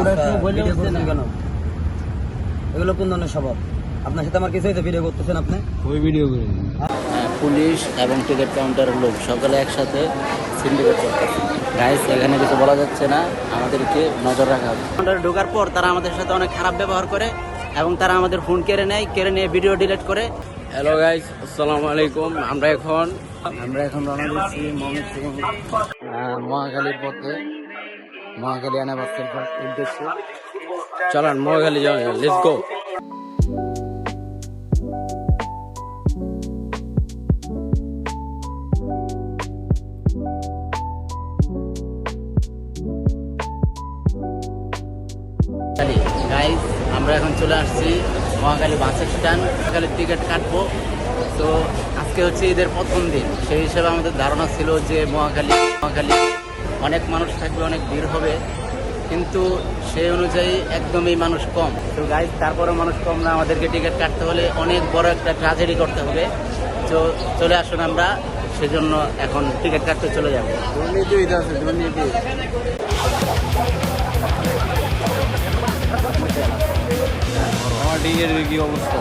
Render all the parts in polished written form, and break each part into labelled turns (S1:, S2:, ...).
S1: Video করছেন কেন? এগুলো কোন ধরনের স্বভাব? আপনার সাথে আমার কিছু হয়েছে, ভিডিও করতেছেন আপনি?
S2: ওই ভিডিও করে
S3: পুলিশ এবং টিকিট কাউন্টারের লোক সকালে একসাথে সিন্ডিকেট করতেছে। গাইস, এখানে কিছু বলা যাচ্ছে না, আমাদেরকে নজর রাখা হবে। কাউন্টারে ঢোকার পর তারা আমাদের সাথে অনেক খারাপ ব্যবহার করে এবং তারা আমাদের ফোন কেড়ে নেয়, কেড়ে নিয়ে ভিডিও ডিলিট করে।
S2: হ্যালো গাইস, আসসালামু আলাইকুম। আমরা এখন
S3: রওনা দিচ্ছি ময়মনসিংহ মহাখালীর পথে, মহাখালী আনা বাসের উদ্দেশ্যে।
S2: চলেন মহাখালী যাওয়া যাক, লেটস গো।
S3: গাইস, আমরা এখন চলে আসছি মহাখালী বাস স্ট্যান্ড। মহাখালীর টিকিট কাটবো। তো আজকে হচ্ছে ঈদের প্রথম দিন, সেই হিসেবে আমাদের ধারণা ছিল যে মহাখালী অনেক মানুষ থাকবে, অনেক ভিড় হবে, কিন্তু সেই অনুযায়ী একদমই মানুষ কম। তো গাইস, তারপরে মানুষ কম না, আমাদেরকে টিকিট কাটতে হলে অনেক বড় একটা ট্র্যাজেডি করতে হবে। তো চলে আসুন, আমরা সেজন্য এখন টিকিট কাটতে চলে যাবো।
S2: দুর্নীতি আছে, দুর্নীতি। আমার টিকিটের কি অবস্থা?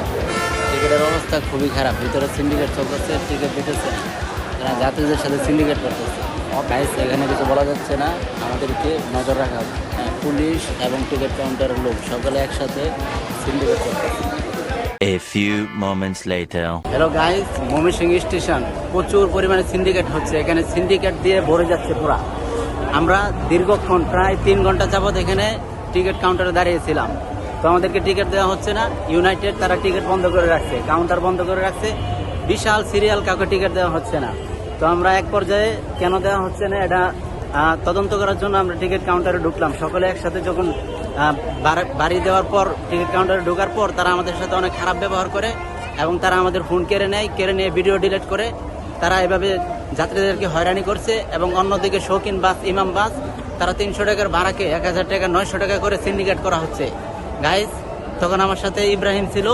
S3: টিকিটের অবস্থা খুবই খারাপ, ভিতরে সিন্ডিকেট চলতেছে, টিকিট দিতেছে না, তারা যাত্রীদের সাথে সিন্ডিকেট করতেছে। গাইস, এখানে কিছু বলা যাচ্ছে না, আমাদেরকে নজর রাখা হবে। পুলিশ এবং টিকিট কাউন্টারের লোক সকালে একসাথে সিন্ডিকেট করতেছে।
S4: A few moments later.
S3: Hello guys, Mymensingh station প্রচুর পরিমাণে সিন্ডিকেট হচ্ছে, এখানে সিন্ডিকেট দিয়ে ভরে যাচ্ছে পুরা। আমরা দীর্ঘক্ষণ প্রায় 3 ঘন্টা যাবত এখানে টিকিট কাউন্টারে দাঁড়িয়েছিলাম, তো আমাদেরকে টিকিট দেওয়া হচ্ছে না। ইউনাইটেড তারা টিকিট বন্ধ করে রাখছে, কাউন্টার বন্ধ করে রাখছে, বিশাল সিরিয়াল, কাউকে টিকিট দেওয়া হচ্ছে না। তো আমরা এক পর্যায়ে কেন দেওয়া হচ্ছে না এটা তদন্ত করার জন্য আমরা টিকিট কাউন্টারে ঢুকলাম। সকলে একসাথে যখন বাড়ি দেওয়ার পর, টিকিট কাউন্টারে ঢোকার পর তারা আমাদের সাথে অনেক খারাপ ব্যবহার করে এবং তারা আমাদের ফোন কেড়ে নেয়, কেড়ে নিয়ে ভিডিও ডিলিট করে। তারা এভাবে যাত্রীদেরকে হয়রানি করছে। এবং অন্যদিকে শৌখিন বাস, ইমাম বাস, তারা 300 টাকার ভাড়াকে 1000 টাকা, 900 টাকা করে সিন্ডিকেট করা হচ্ছে। গাইস, তখন আমার সাথে ইব্রাহিম ছিল,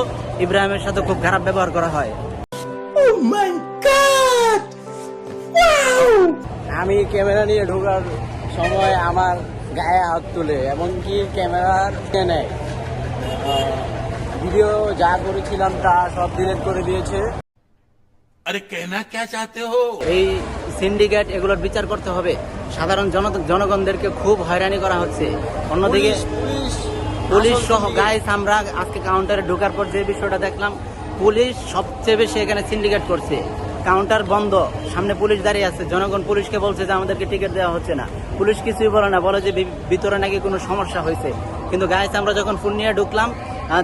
S3: ইব্রাহিমের সাথে খুব খারাপ ব্যবহার করা হয়।
S2: আমি ক্যামেরা নিয়ে ঢোকার সময় আমার গায়ে হাত তুলে, এমনকি ক্যামেরার নেয়, ভিডিও যা করেছিলাম তা সব ডিলিট করে দিয়েছে।
S4: अरे कहना क्या चाहते हो?
S3: এই সিন্ডিকেট এগুলোর বিচার করতে হবে। সাধারণ জনগণদেরকে খুব হয়রানি করা হচ্ছে। অন্যদিকে পুলিশ সহ গাইস, আমরা আজকে কাউন্টারে ঢোকার পর যে বিষয়টা দেখলাম, পুলিশ সবচেয়ে বেশি এখানে সিন্ডিকেট করছে। কাউন্টার বন্ধ, সামনে পুলিশ দাঁড়িয়ে আছে, জনগণ পুলিশকে বলছে যে আমাদেরকে টিকিট দেওয়া হচ্ছে না। পুলিশ কিছুই বলে না, বলে যে ভিতরে নাকি কোনো সমস্যা হয়েছে। কিন্তু গাইস, আমরা যখন ফোন নিয়ে ঢুকলাম,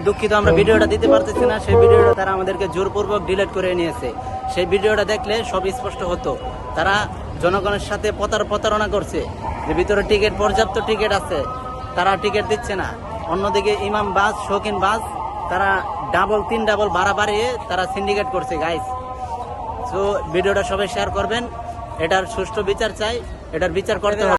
S3: দুঃখিত আমরা ভিডিওটা দিতে পারতেছি না। সেই ভিডিওটা তারা আমাদেরকে জোরপূর্বক ডিলিট করে নিয়েছে। সেই ভিডিওটা দেখলে সব স্পষ্ট হতো। তারা জনগণের সাথে প্রতারণা করছে যে ভিতরে টিকিট, পর্যাপ্ত টিকিট আছে, তারা টিকিট দিচ্ছে না। অন্যদিকে ইমাম বাস, শৌখিন বাস, তারা 3 ডাবল ভাড়া বাড়িয়ে তারা সিন্ডিকেট করছে। গাইস, তো ভিডিওটা সবাই শেয়ার করবেন। এটার সুষ্ঠু বিচার চাই, এটার বিচার করতে হবে।